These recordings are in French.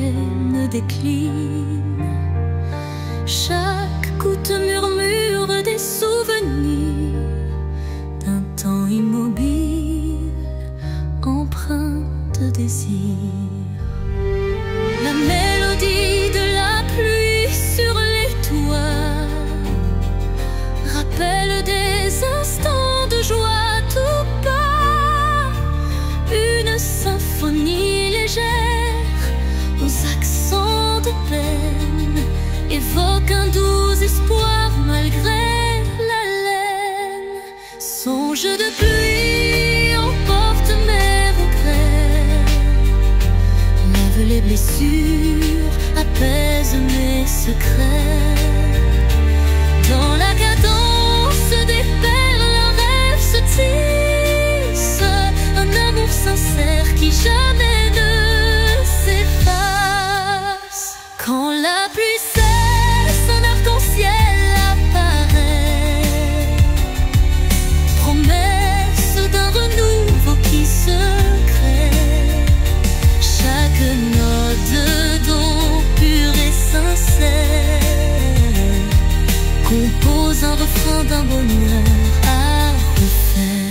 peine décline. Chaque goutte murmure des souvenirs d'un temps immobile, empreint de désir. La mélodie de la pluie sur les toits rappelle des instants de joie tout bas. Une symphonie légère aux accents de peine évoque un doux espoir malgré la laine. Songe de pluie emporte mes regrets, lève les blessures, apaise mes secrets. Dans la cadence des perles, un rêve se tisse, un amour sincère qui jamais ne s'efface. Quand la pluie cesse, un arc-en-ciel apparaît, promesse d'un renouveau qui se crée. Chaque note d'eau pure et sincère compose un refrain d'un bonheur à refaire.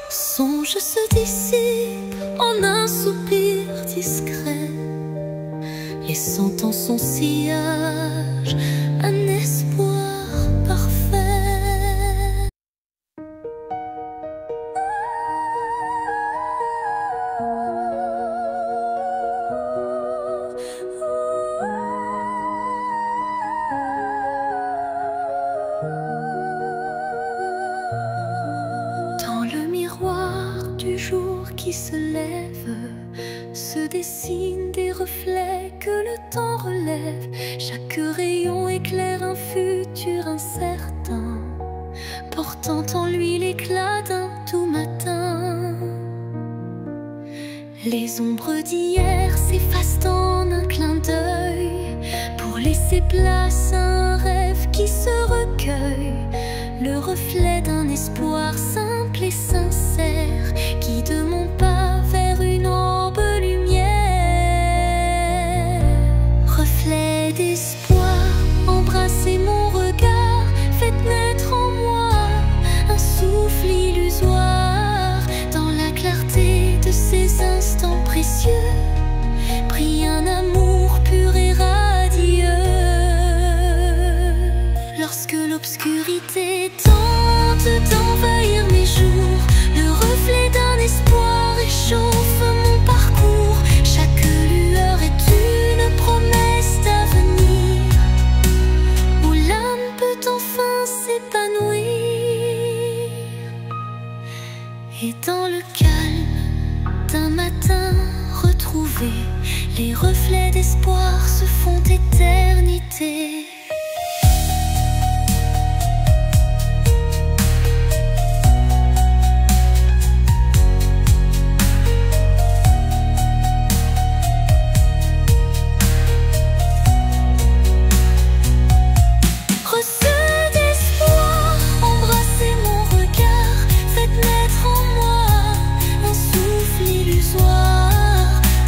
Songe se dissipe en un soupir discret, laissant en son sillage un espoir parfait. Dans le miroir du jour qui se lève, se dessinent des reflets que le temps relève. Chaque rayon éclaire un futur incertain, portant en lui l'éclat d'un doux matin. Les ombres d'hier s'effacent en un clin d'œil pour laisser place à un rêve qui se recueille. Le reflet d'un espoir simple et sincère qui de mon pas vers une aube lumière. Reflet d'espoir, embrassez mon regard, faites naître en moi un souffle illusoire. Dans la clarté de ces instants précieux brille un amour pur et radieux. Lorsque l'obscurité tente d'envahir mes jours, le reflet d'un espoir réchauffe mon parcours. Chaque lueur est une promesse d'avenir, où l'âme peut enfin s'épanouir. Et dans le calme d'un matin retrouvé, les reflets d'espoir se font éternité.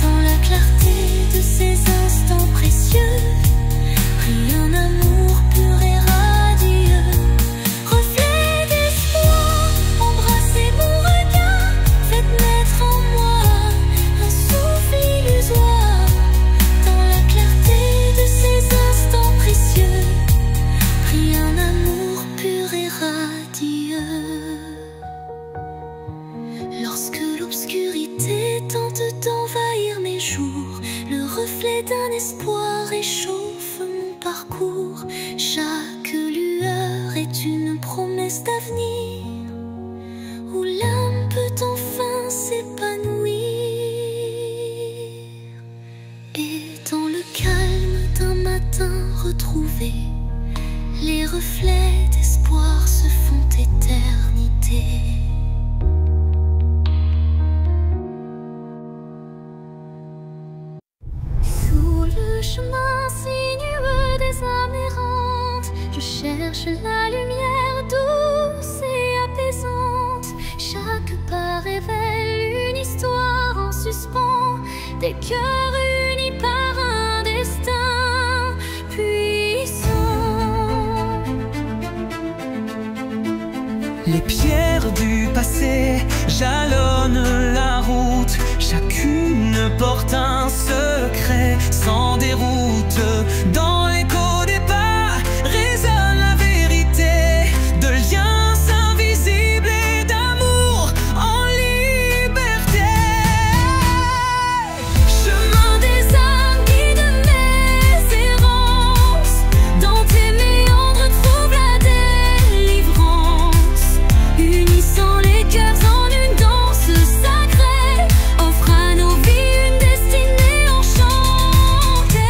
Dans la clarté de ces instants précieux brille un amour pur et radieux. Reflet d'espoir, embrassez mon regard, faites naître en moi un souffle illusoire. Dans la clarté de ces instants précieux brille un amour pur et radieux. Lorsque l'obscurité tente d'envahir mes jours, le reflet d'un espoir réchauffe mon parcours. Chaque lueur est une promesse d'avenir, où l'âme peut enfin s'épanouir. Et dans le calme d'un matin retrouvé, les reflets d'espoir se font éternité. chemin sinueux des âmes cherche la lumière douce et apaisante. Chaque pas révèle une histoire en suspens, des cœurs unis par un destin puissant. Les pierres du passé jalonnent la route, chacune porte un secret sans déroute. Dans l'écho des pas résonne la vérité de liens invisibles et d'amour en liberté. Chemin des âmes, guide mes errances, dans tes méandres trouve la délivrance. Unissant les cœurs en une danse sacrée, offre à nos vies une destinée enchantée.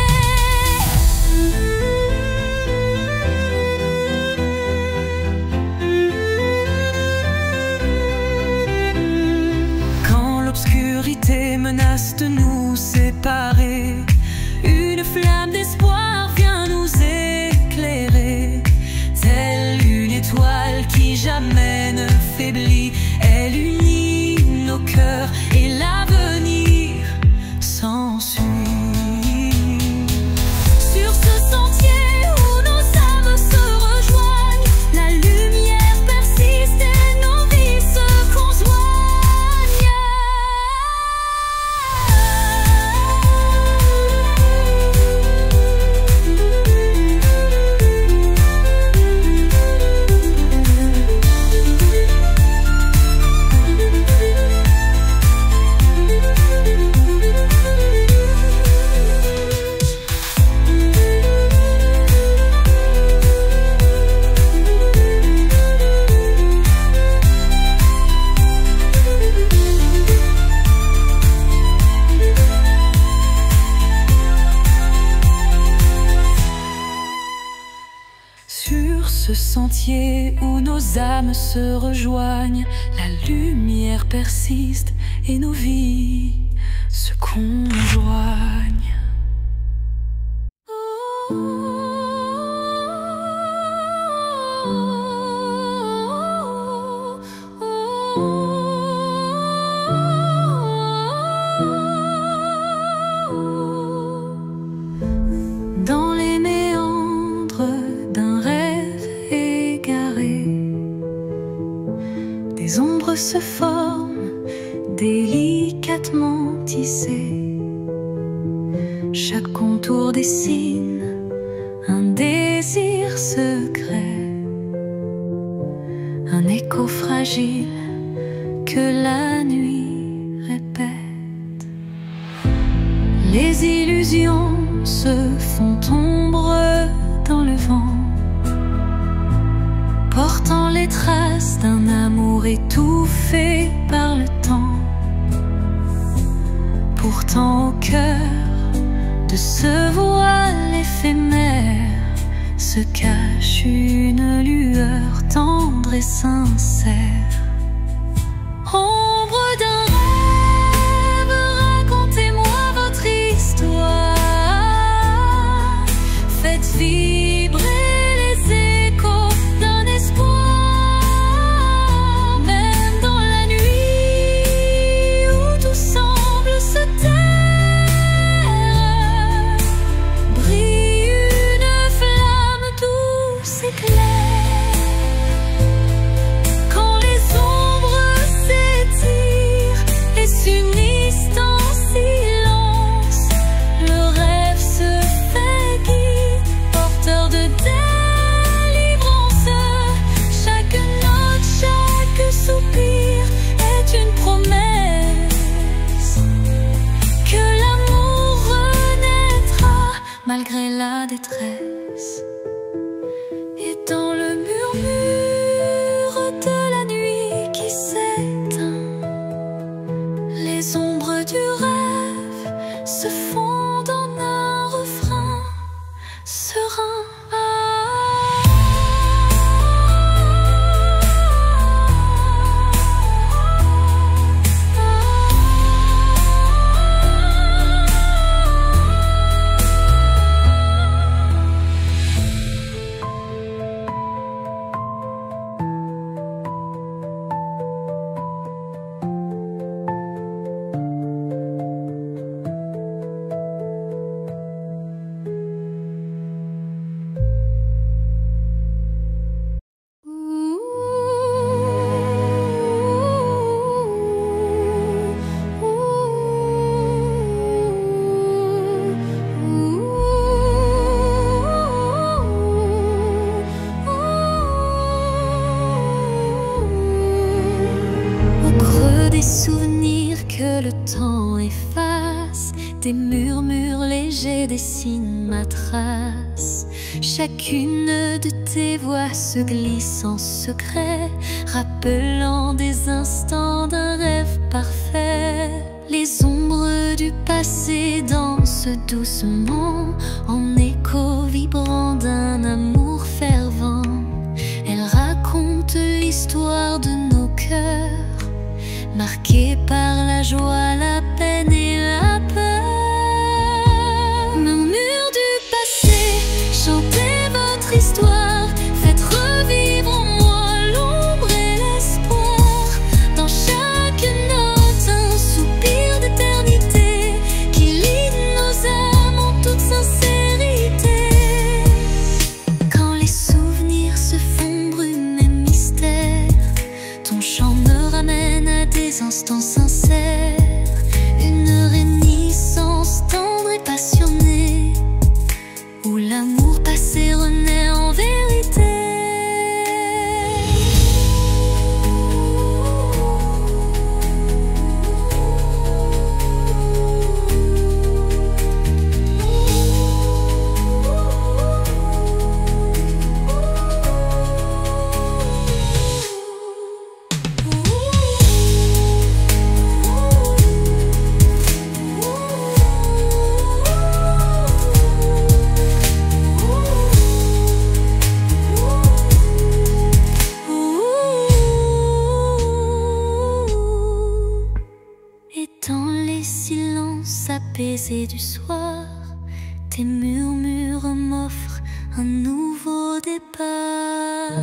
Quand l'obscurité menace de nous séparer, une flamme d'espoir vient nous éclairer. Telle une étoile qui jamais ne faiblit, elle unit nos cœurs et l'avenir s'ensuit. Sur ce sentier où nos âmes se rejoignent, la lumière persiste et nos vies se conjoignent. Sur ce sentier où nos âmes se rejoignent, la lumière persiste et nos vies se conjoignent. Dans les méandres d'un rêve égaré, des ombres se forment délicatement tissées. Chaque contour dessine un désir secret, un écho fragile que la nuit répète. Les illusions se font ombre dans le vent, portant les traces d'un amour étouffé par le temps. Pourtant au cœur de ce voile éphémère se cache une lueur tendre et sincère. Ombre d'un rêve, racontez-moi votre histoire. Faites vibrer les échos d'un espoir. Même dans la nuit où tout semble se taire, brille une flamme douce et claire. Quand les ombres s'étirent et s'unissent en silence, le rêve se fait guide, porteur de délivrance. Chaque note, chaque soupir est une promesse que l'amour renaîtra malgré la détresse. Et dans le murmure de la nuit qui s'éteint, les ombres du rêve se fondent en un refrain serein. Des murmures légers dessinent ma trace. Chacune de tes voix se glisse en secret, rappelant des instants d'un rêve parfait. Les ombres du passé dansent doucement, en écho vibrant d'un amour fervent. Elles racontent l'histoire de nos cœurs, marqués par la joie, la peine et la peur. Murmures du passé, chantez votre histoire, faites revivre en moi l'ombre et l'espoir. Dans chaque note, un soupir d'éternité qui lie nos âmes en toute sincérité. Quand les souvenirs se font brume et mystère, ton chant me ramène à des instants sincères. Une réminiscence tendre et passionnée, où l'amour passé renaît en vérité. Apaisé du soir, tes murmures m'offrent un nouveau départ.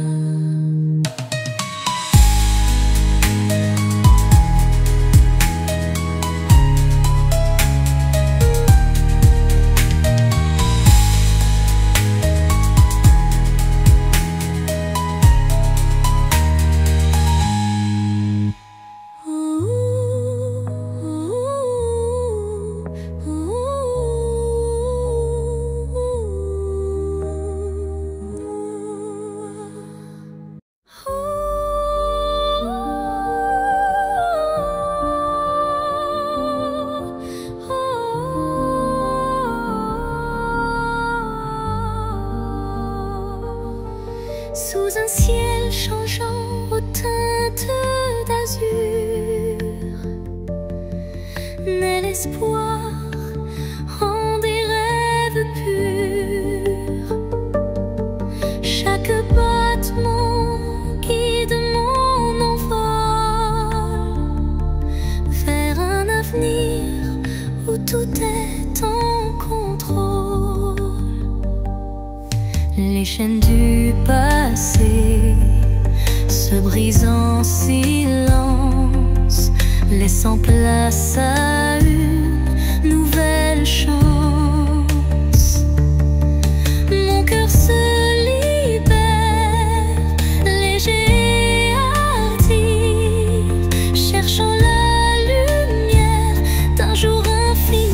Sous un ciel changeant aux teintes d'azur, naît l'espoir en des rêves purs. Chaque battement guide mon envol vers un avenir où tout est en contrôle. Les chaînes du passé se brisent en silence, laissant place à une nouvelle chance. Mon cœur se libère, léger et hardie, cherchant la lumière d'un jour infini.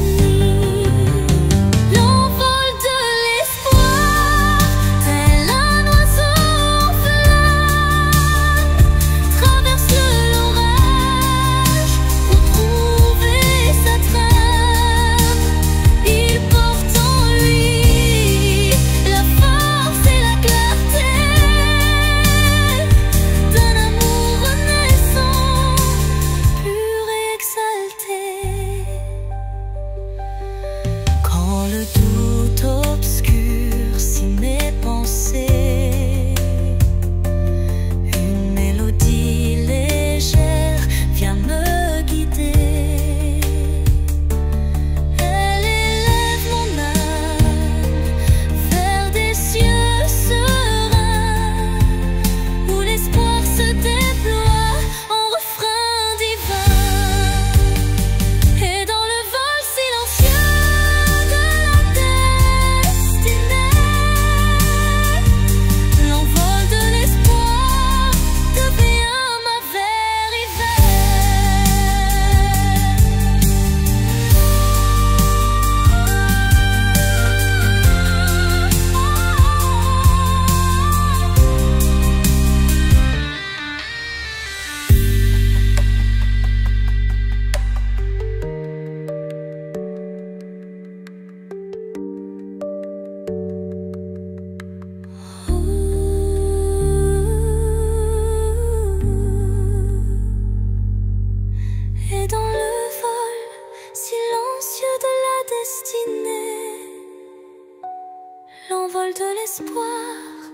espoir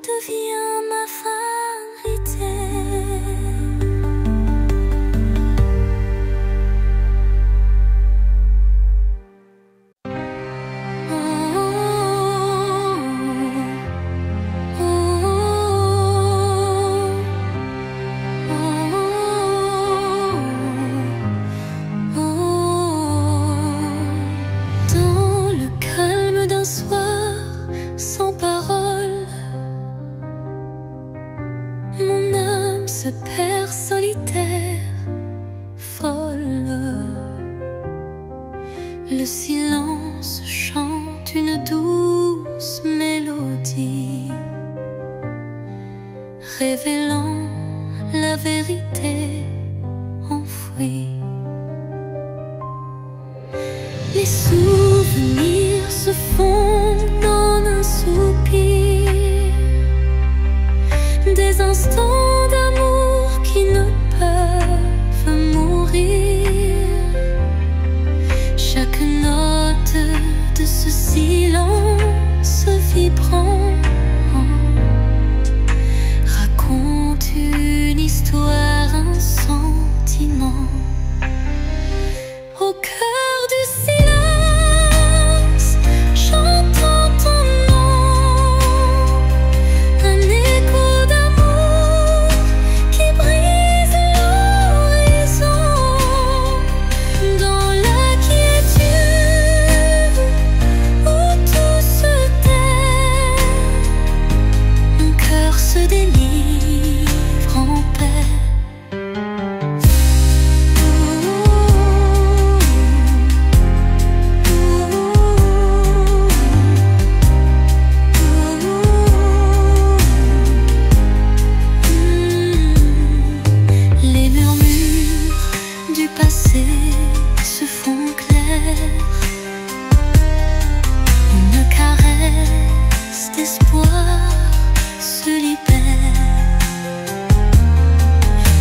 devient ma vérité. Se perd solitaire, folle. Le silence chante une douce mélodie, révélant la vérité enfouie. Les souvenirs se fondent en un soupir, des instants d'amour qui ne peuvent mourir. Chaque note de ce silence vibrant raconte une histoire, un sentiment. Au cœur du silence, j'entends ton nom, un écho d'amour qui brise l'horizon. Dans la quiétude où tout se tait, mon cœur se délivre en paix. Se font clairs, une caresse d'espoir se libère.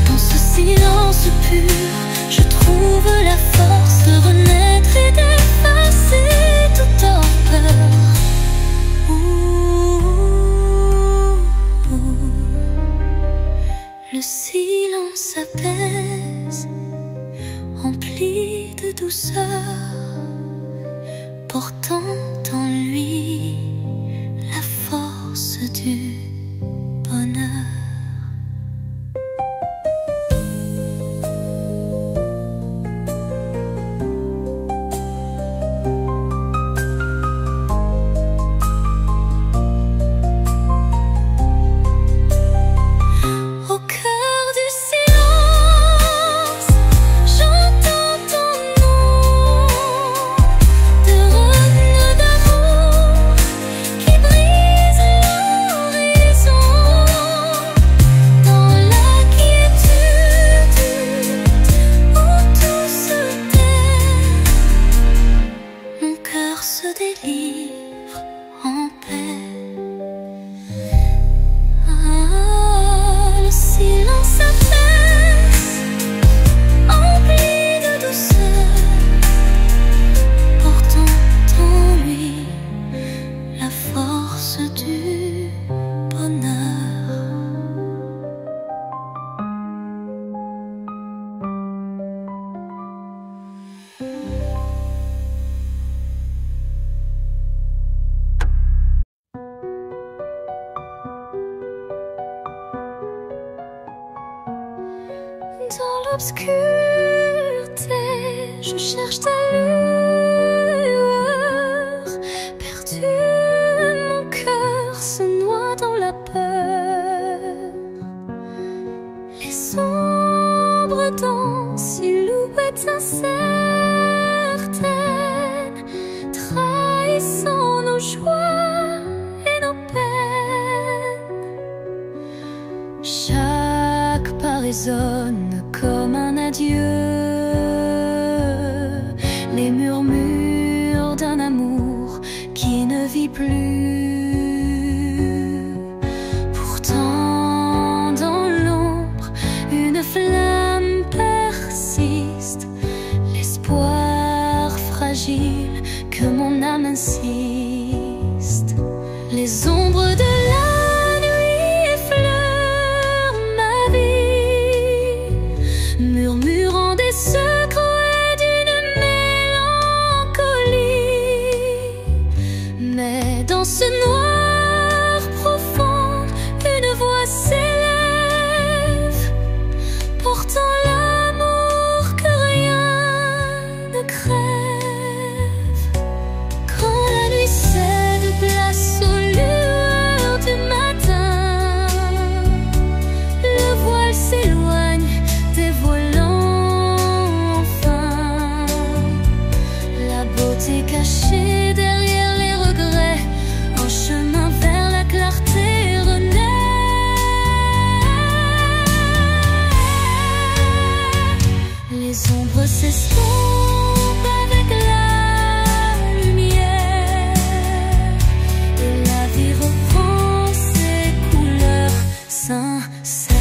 Dans ce silence pur, je trouve la force de renaître et d'effacer toute torpeur. Le silence apaise, rempli de douceur, portant en lui la force du bonheur. Se délivre en paix. Le silence apaise, empli de douceur, portant en lui la force du bonheur. Dans l'obscurité, je cherche ta lueur. Perdu, mon cœur se noie dans la peur. Les sombres danses, silhouettes incertaines, trahissant nos joies et nos peines. Chaque pas résonne comme un adieu, les murmures d'un amour qui ne vit plus. Pourtant dans l'ombre, une flamme persiste, l'espoir fragile que mon âme insiste. Les ondes ombres de la nuit effleurent ma vie, murmurant des secrets d'une mélancolie. Mais dans ce noir profond, une voix s'élève, portant l'amour que rien ne crève. Quand la nuit cède place aux lueurs du matin, le voile s'éloigne, dévoilant enfin la beauté cachée derrière les regrets. Un chemin vers la clarté renaît. Les ombres s'estompent avec la lumière, et la vie reprend ses couleurs sincères.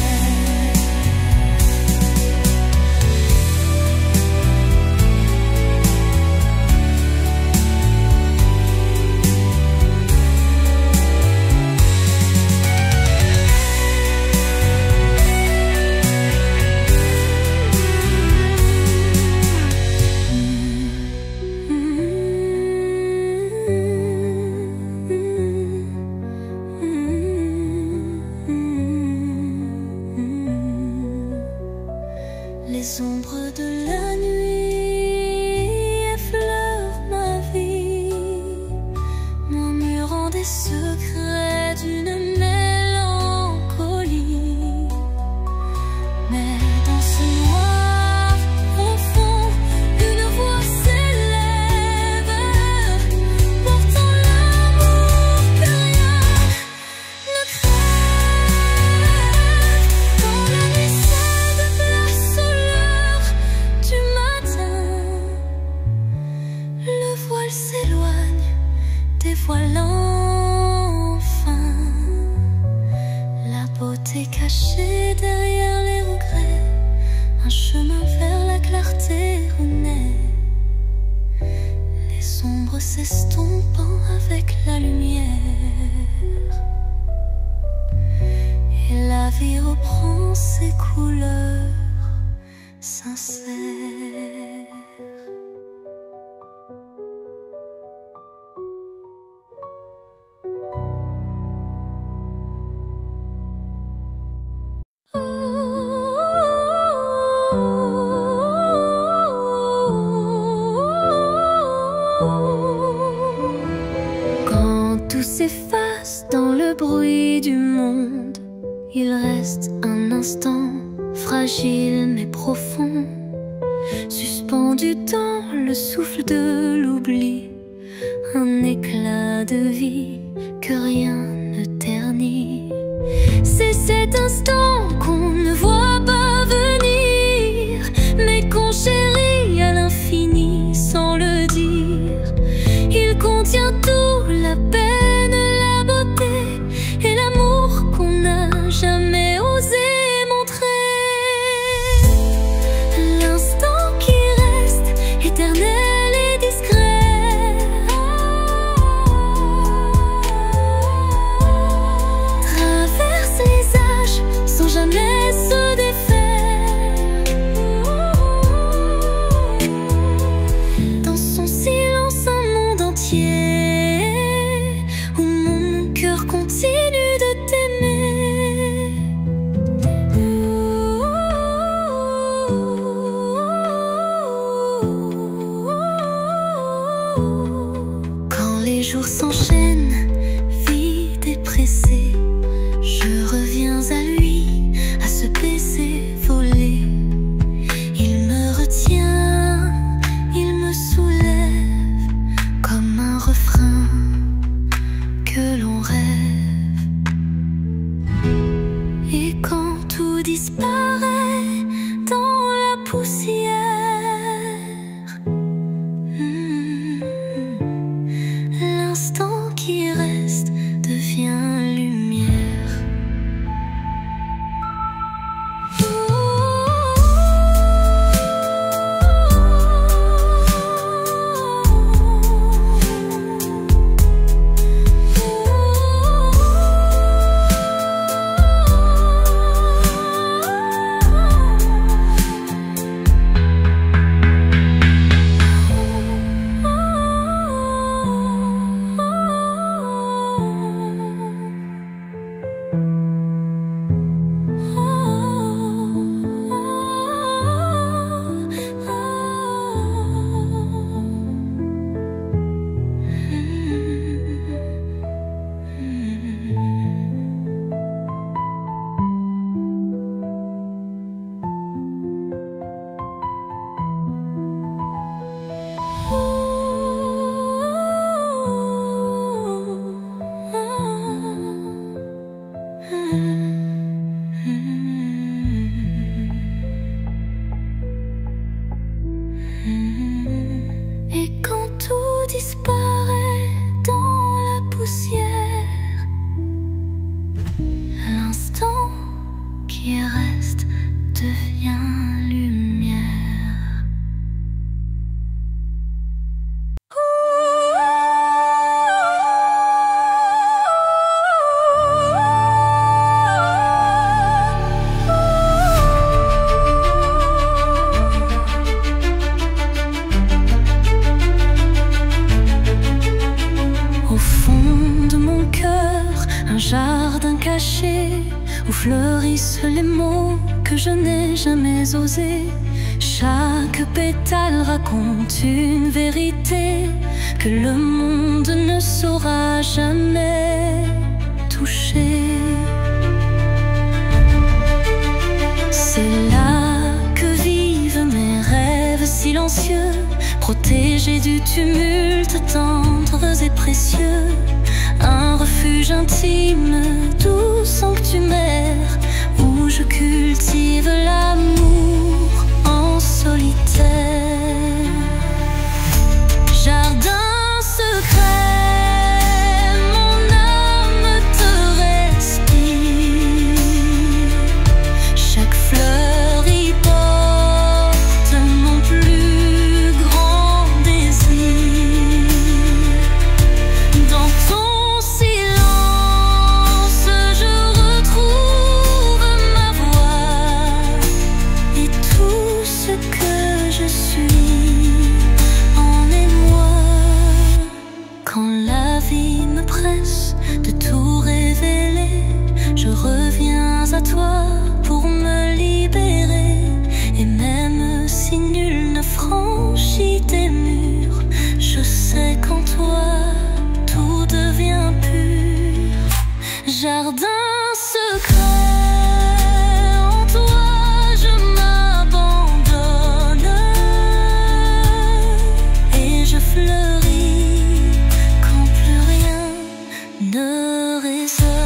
Les ombres de la nuit effleurent ma vie, murmurant des secrets d'une mélancolie. Mais dans ce noir profond, une voix s'élève, portant l'amour que rien ne crève. Quand la nuit cède place aux lueurs du matin, le voile s'éloigne, dévoilant enfin la beauté cachée derrière les regrets. Un chemin vers la clarté renaît. Les ombres s'estompant avec la lumière, et la vie reprend ses couleurs sincères. Quand tout s'efface dans le bruit du monde, il reste un instant fragile mais profond, suspendu dans le souffle de l'oubli, un éclat de vie que rien ne ternit. C'est cet instant qu'on ne voit pas venir, mais qu'on chérit à l'infini sans le dire. Il contient tout, la peine, la beauté et l'amour qu'on n'a jamais osé montrer. L'instant qui reste éternel et discret, traverse les âges sans jamais se défaire. Dans son silence, un monde entier où mon cœur continue de t'aimer. Quand les jours s'enchaînent, vides et pressés, je reviens à lui, à ce baiser volé. Il me retient, il me soulève, comme un refrain que l'on rêve. Et quand tout disparaît dans la poussière, l'instant qui reste devient lumière. jardin caché où fleurissent les mots que je n'ai jamais osés. Chaque pétale raconte une vérité que le monde ne saura jamais toucher. C'est là que vivent mes rêves silencieux, protégés du tumulte, tendres et précieux. Un refuge intime, doux sanctuaire, où je cultive l'amour en solitaire. Jardin secret, mon âme te respire. Chaque fleur y porte mon plus grand désir. Dans ton silence, je retrouve ma voix et tout ce que je suis en émoi. Quand la vie me presse de tout révéler, je reviens à toi pour me libérer. Et même si nul ne franchit tes murs, je sais qu'en toi tout devient pur. Jardin secret, en toi je m'abandonne et je fleuris quand plus rien ne résonne.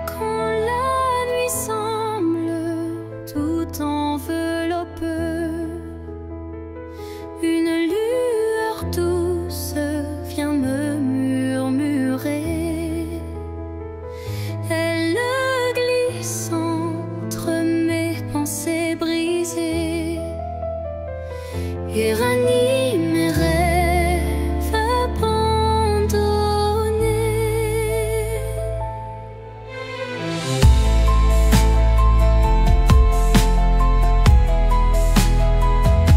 Quand la nuit semble tout envelopper, une lueur douce vient me murmurer. Elle glisse entre mes pensées brisées et ranime mes rêves abandonnés.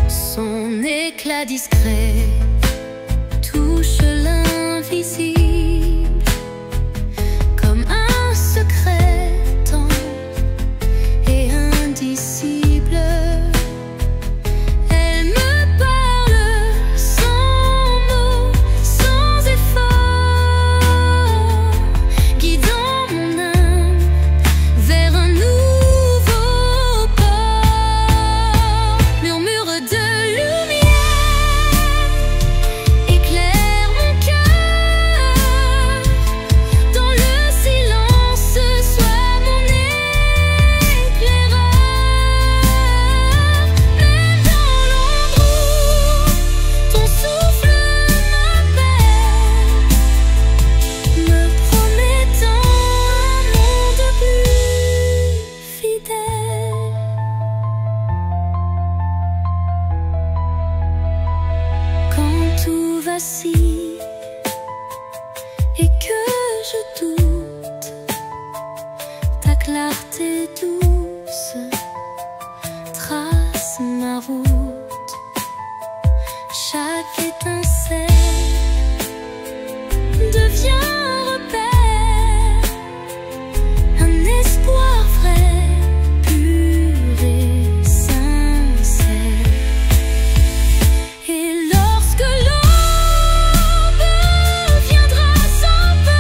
Son éclat discret touche l'invisible comme un secret tendre et indicible. Elle me parle sans mots, sans effort, guidant mon âme vers un nouveau port. Murmure de lumière éclaire mon cœur. Dans le silence, sois mon éclaireur. Même dans l'ombre où ton souffle m'appelle, me promettant un monde plus fidèle. Quand tout vacille et que je doute, ta clarté douce trace ma route. Chaque étincelle devient un repère, un espoir vrai, pur et sincère. Et lorsque l'aube viendra sans peur,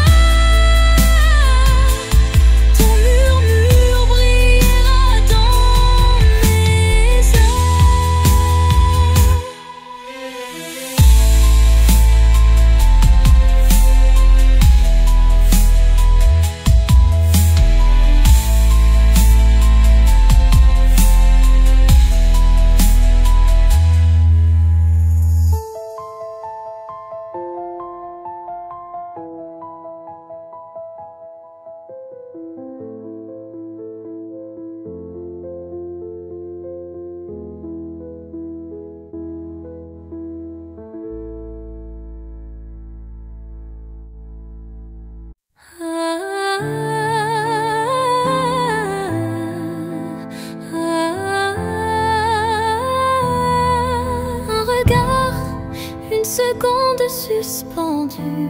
suspendu,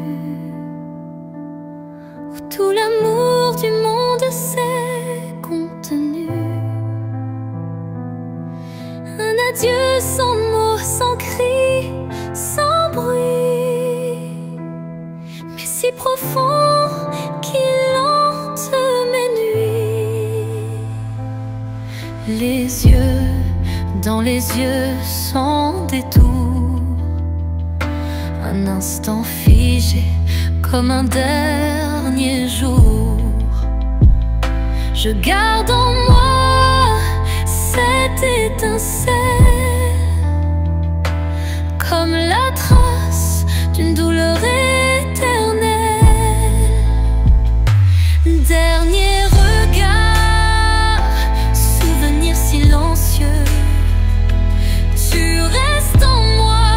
où tout l'amour du monde s'est contenu. Un adieu sans mots, sans cri, sans bruit, mais si profond qu'il hante mes nuits. Les yeux dans les yeux sans détour, un instant figé comme un dernier jour. Je garde en moi cette étincelle, comme la trace d'une douleur éternelle. Dernier regard, souvenir silencieux, tu restes en moi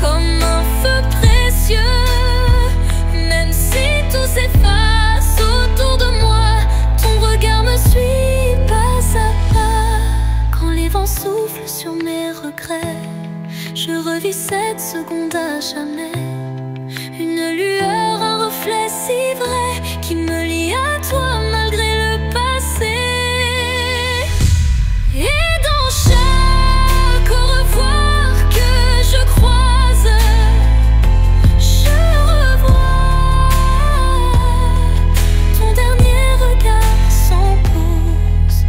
comme un feu précieux. Même si tout s'efface autour de moi, ton regard me suit pas à pas. Quand les vents soufflent sur mes regrets, je revis cette seconde à jamais. Une lueur, un reflet si vrai qui me lie à toi malgré le passé. Et dans chaque au revoir que je croise, je revois ton dernier regard sans pause.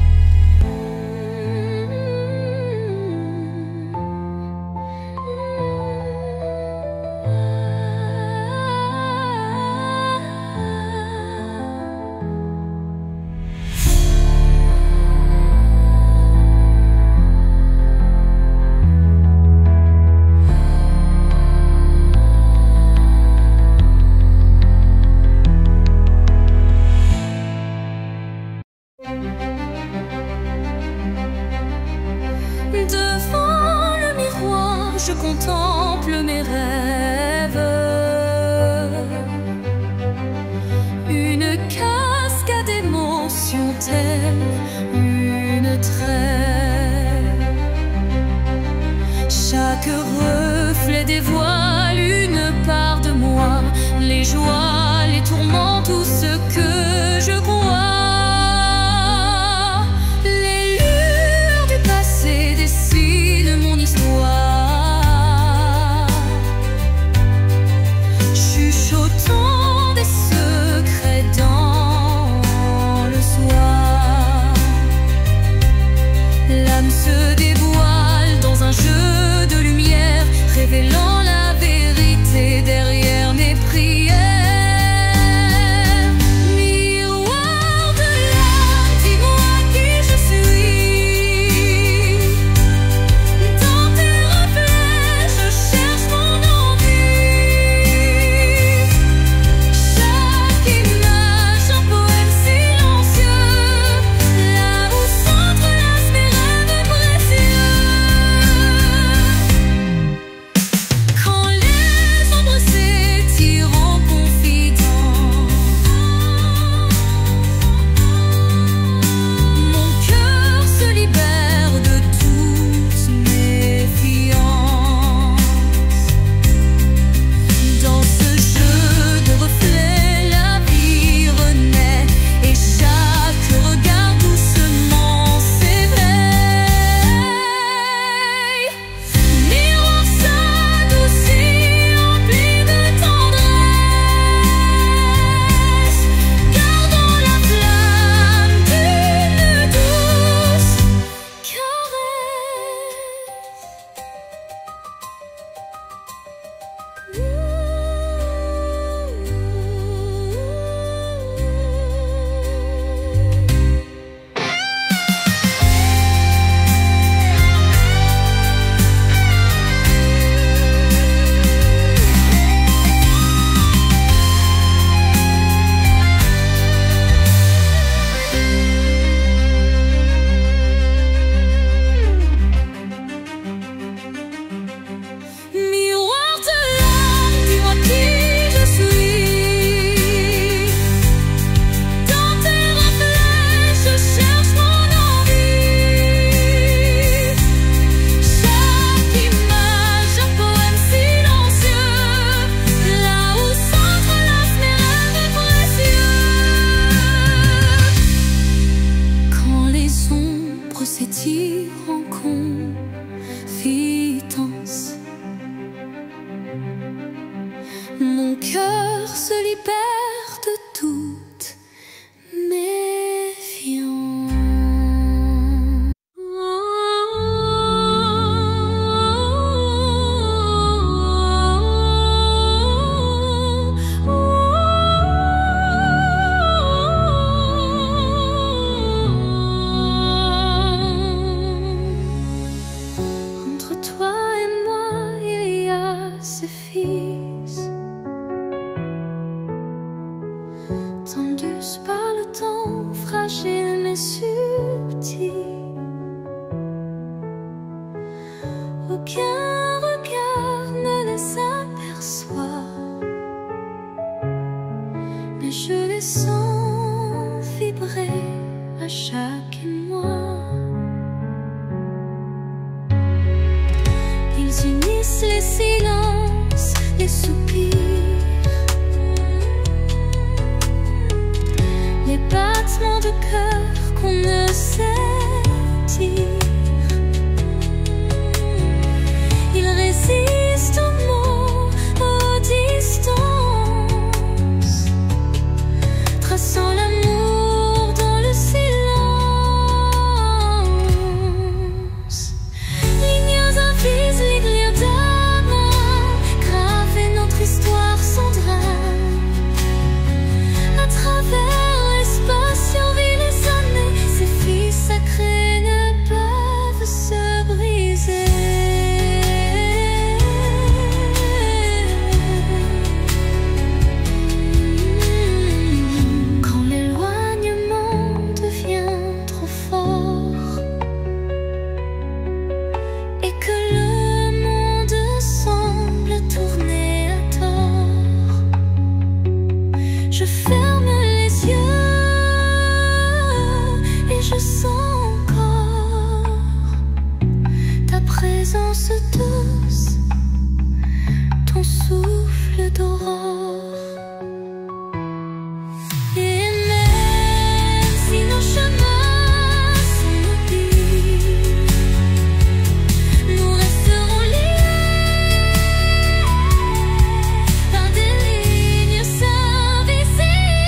Devant le miroir, je contemple mes rêves. Une cascade d'émotions telle une trêve. Chaque reflet dévoile une part de moi, les joies, les tourments, tout ce que je crois. Chuchotant des secrets dans le soir, l'âme se dévoile dans un jeu de lumière, révélant la vérité. libère de toute méfiance. Entre toi et moi, il y a ce fils, tendus par le temps, fragile mais subtil. Aucun regard ne les aperçoit, mais je les sens vibrer à chaque émoi. Ils unissent les silences, les soupirs, les battements de cœur qu'on ne sait dire. Ils résistent aux mots, aux distances, traçant l'amour dans le silence. Lignes invisibles, lignes d'amour, graver notre histoire sans drame. À travers l'espace survit les années, ces filles sacrées ne peuvent se briser. Quand l'éloignement devient trop fort et que le monde semble tourner à tort, je ferme les yeux et je sens encore ta présence douce, ton souffle d'aurore. Et même si nos chemins sont mobiles, nous resterons liés par des lignes invisibles.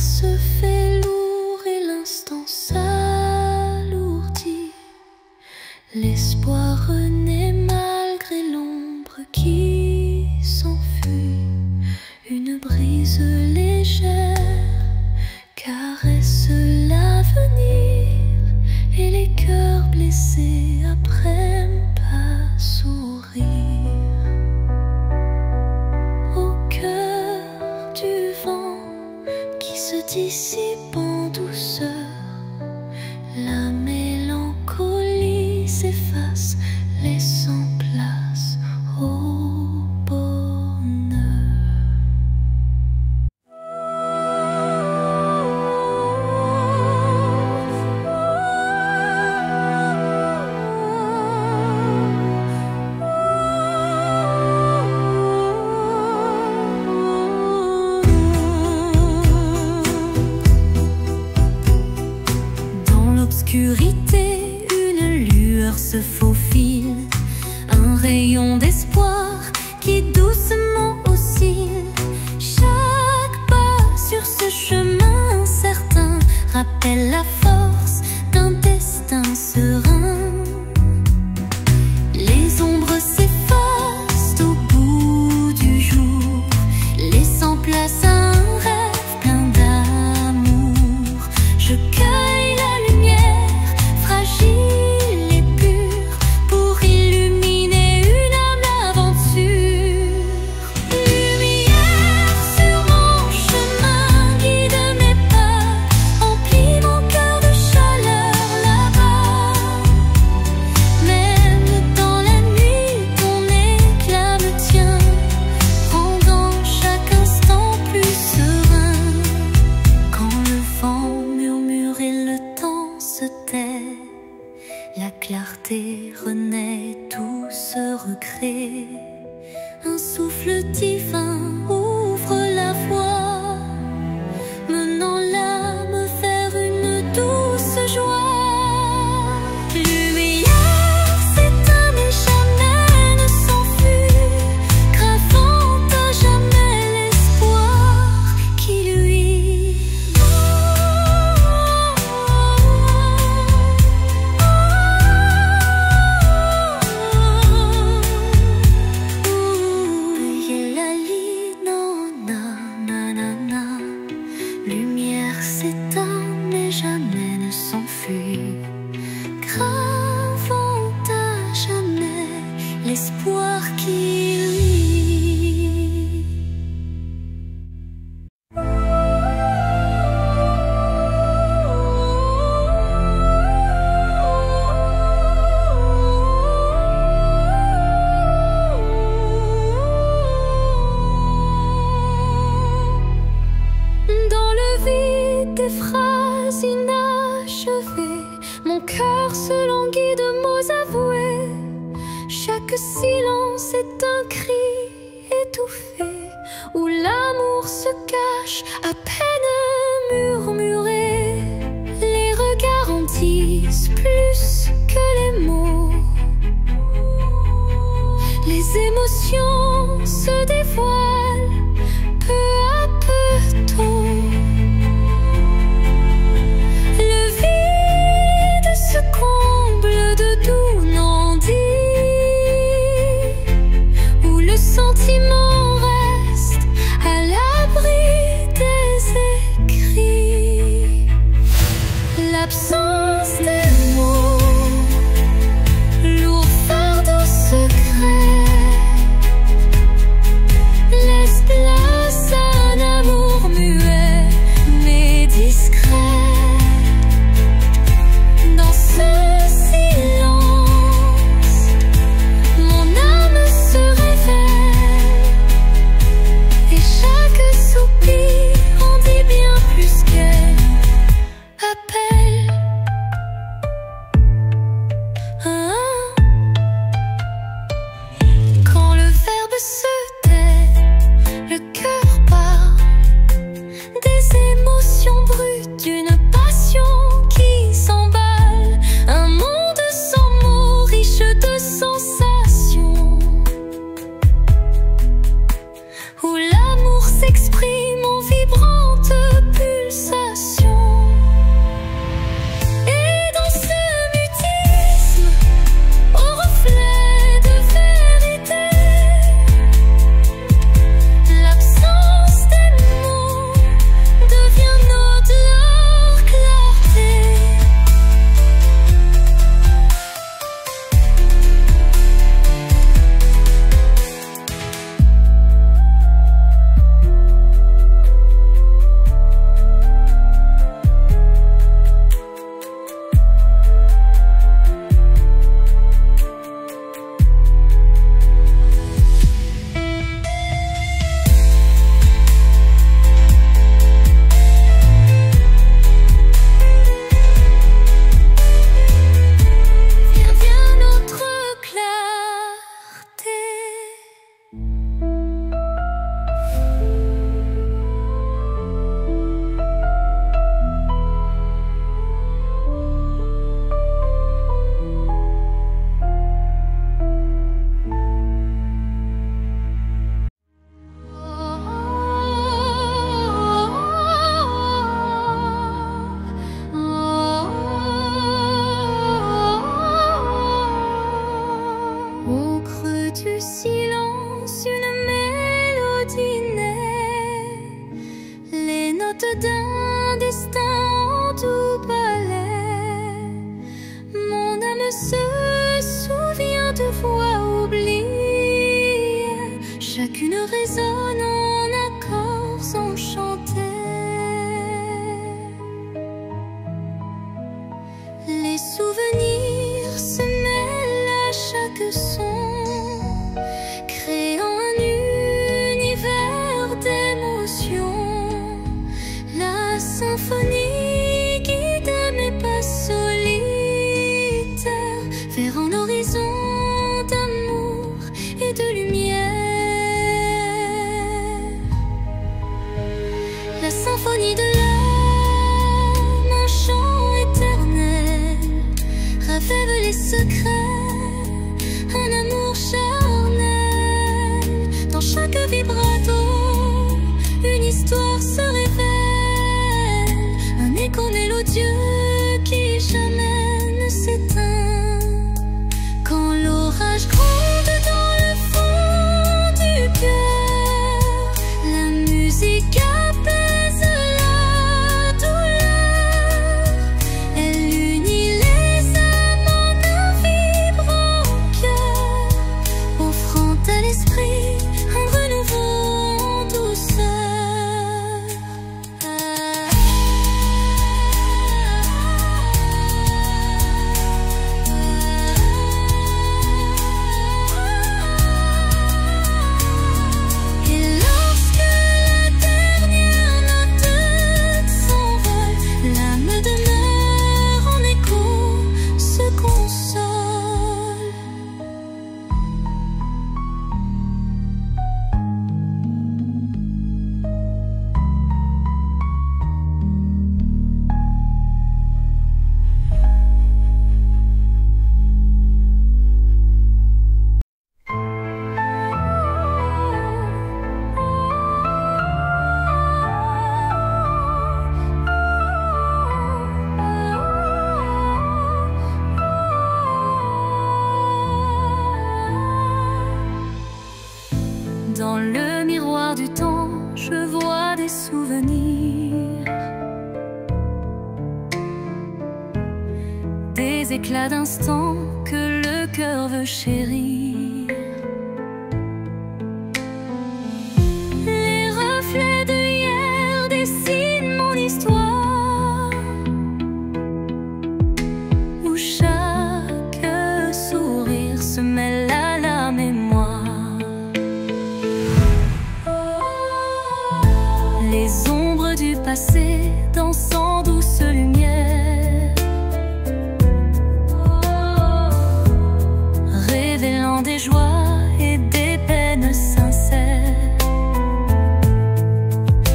se fait lourd et l'instant s'alourdit. L'espoir renaît malgré l'ombre qui s'enfuit. Une brise légère caresse l'avenir et les cœurs blessés apprennent à sourire. Au cœur du vent qui se dissipe en douceur, la mélancolie s'efface, laissant place au bonheur. Dans l'obscurité, une lueur se faufile, un rayon d'espoir qui doucement oscille. Chaque pas sur ce chemin incertain rappelle la force d'un destin serein. Les ombres s'effacent au bout du jour, laissant place à un rêve plein d'amour. Je cueille la lumière fragile et pure pour illuminer une âme d'aventure. Lumière sur mon chemin, guide mes pas, emplis mon cœur de chaleur là-bas. Même dans la nuit, ton éclat me tient, rendant chaque instant plus serein. Quand le vent murmure et le temps se tait, la clarté renaît, tout se recrée. Un souffle divin ouvre la voie, menant l'âme vers une douce joie. Lumière s'éteint mais jamais ne s'enfuit, gravant à jamais l'espoir qui luit. Veillez la lit, non, nanana. Lumière s'éteint mais jamais ne s'enfuit, gravant à jamais l'espoir qui luit. Dans le vide des phrases inachevées, mon cœur se languit de mots avoués. Chaque silence est un cri étouffé, où l'amour se cache à peine murmuré. Les regards en disent plus que les mots, les émotions se dévoilent peu à peu tôt. Le vide se comble de doux non-dits, où le sentiment reste à l'abri des écrits. L'absence des mots, lourd fardeau secret, laisse place à un amour muet mais discret. Dans ce silence, mon âme se révèle, et chaque soupir en dit bien plus qu'elle appelle. d'un destin en tout palais. Mon âme se souvient de voix oubliées, chacune résonne en accords enchantés. Les souvenirs se mêlent à chaque son, créant un univers d'émotions. La symphonie guide mes pas solitaires vers un horizon d'amour et de lumière. La symphonie de l'âme, un chant éternel, rêve les secrets, un amour charnel. Dans chaque vibrato, une histoire se révèle, un écho mélodieux qui jamais ne s'éteint. Quand l'orage gronde dans le fond du cœur, la musique apaise la douleur. Elle unit les âmes en un vibrant cœur, offrant à l'esprit un renouveau en douceur. Et lorsque la dernière note s'envole, l'âme demeure en écho, se console. Dans le miroir du temps, je vois des souvenirs, des éclats d'instants que le cœur veut chérir. Les reflets de hier dessinent mon histoire, où chaque sourire se mêle à la mémoire. Les ombres du passé dansant douce lumière, révélant des joies et des peines sincères.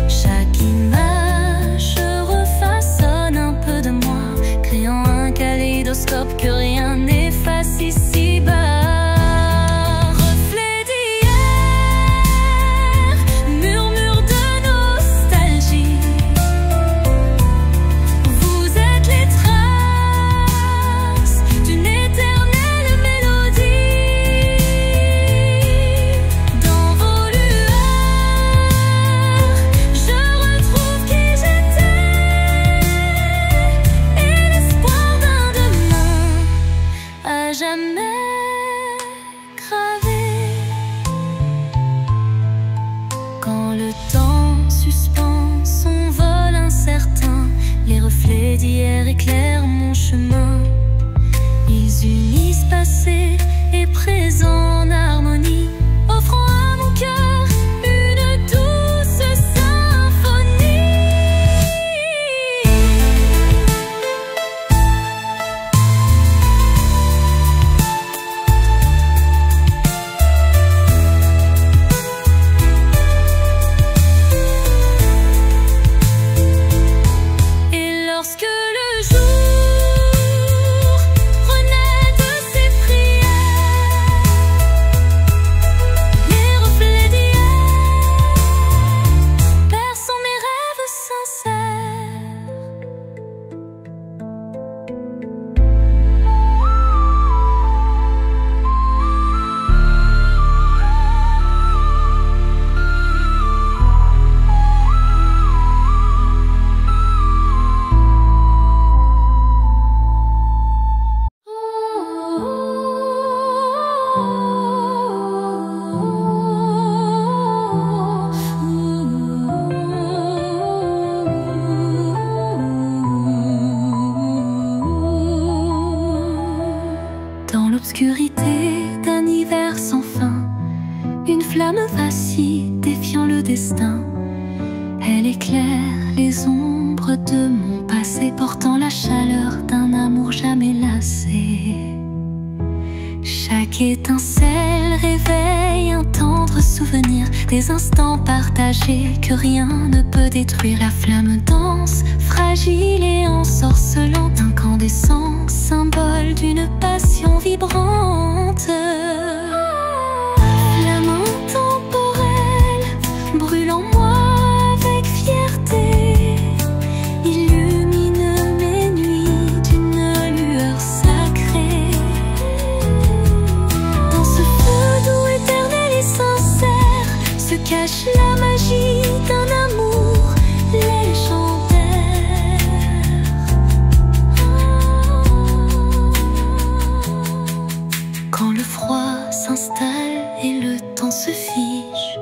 Chaque image refaçonne un peu de moi, créant un kaléidoscope que rien n'efface ici-bas. Quand le temps suspend son vol incertain, les reflets d'hier éclairent mon chemin. Ils unissent passé et présent en harmonie, offrant à mon cœur une douce symphonie. Et lorsque le jour renaît de ses prières, destin. Elle éclaire les ombres de mon passé, portant la chaleur d'un amour jamais lassé. Chaque étincelle réveille un tendre souvenir, des instants partagés que rien ne peut détruire. La flamme danse, fragile et ensorcelante, incandescent, symbole d'une passion vibrante. Flamme intemporelle, brûle en moi avec fierté, illumine mes nuits d'une lueur sacrée. Dans ce feu doux, éternel et sincère, se cache la magie d'un amour légendaire. Quand le froid s'installe et le temps se fige,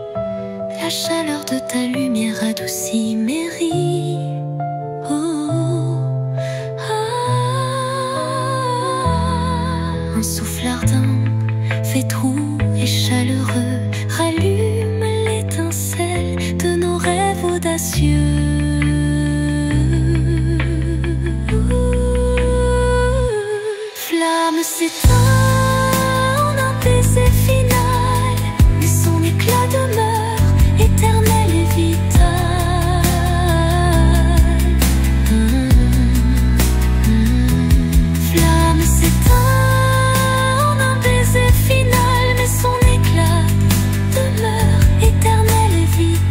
la chaleur de ta lumière adoucit mes rides. Un souffle ardent, fait doux et chaleureux, rallume l'étincelle de nos rêves audacieux. Flamme s'éteint en un baiser final, mais son éclat demeure éternel et vital. Flamme s'éteint en un baiser final, mais son éclat demeure éternel et vital.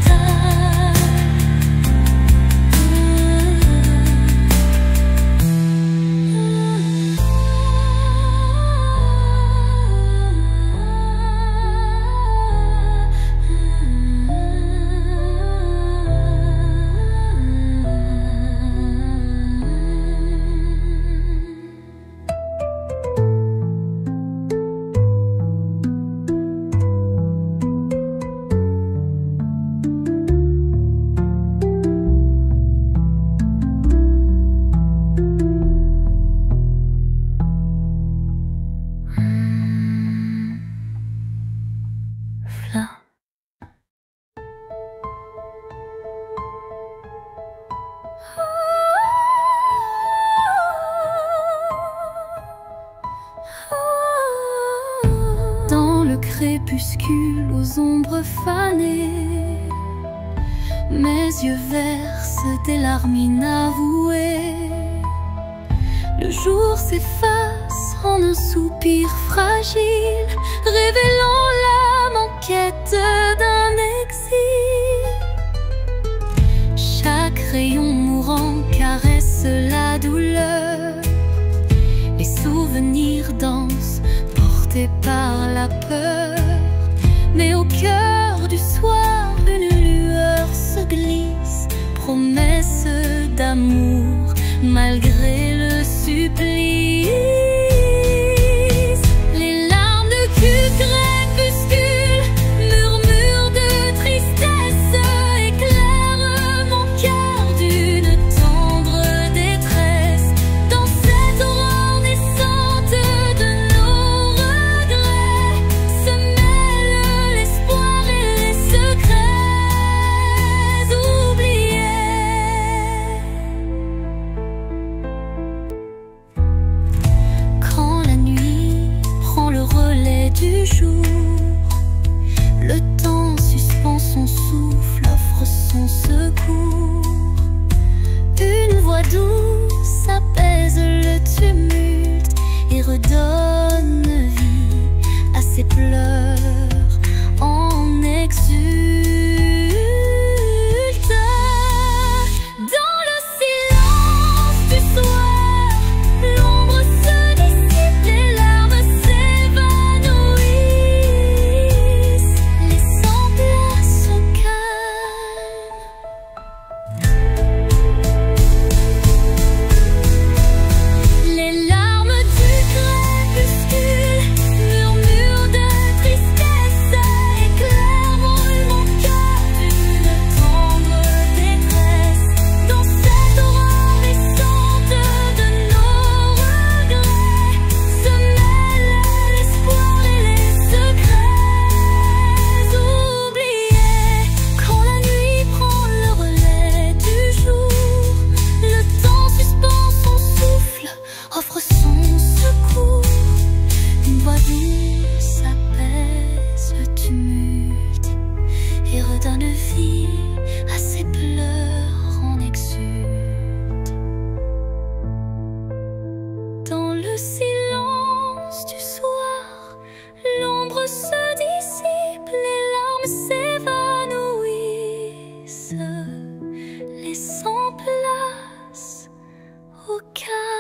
Dans le crépuscule aux ombres fanées, mes yeux versent des larmes inavouées. Le jour s'efface en un soupir fragile, révélant l'âme en quête d'un exil. Chaque rayon mourant caresse la douleur, les souvenirs dansent portés par la peur. Mais au cœur du soir, une lueur se glisse, promesse d'amour malgré le supplice. Les larmes de crépuscule, murmures de tristesse, éclairent mon cœur d'une tendre détresse. Dans cette aurore naissante de nos regrets, se mêlent l'espoir et les secrets oubliés. Quand la nuit prend le relais du jour, le temps suspend son souffle, offre son secours. Une voix douce apaise le tumulte et redonne vie à ses pleurs en exulte. Dans le silence du soir, l'ombre se dissipe, les larmes s'évanouissent, laissant place au calme. Les larmes du crépuscule, murmures de tristesse, car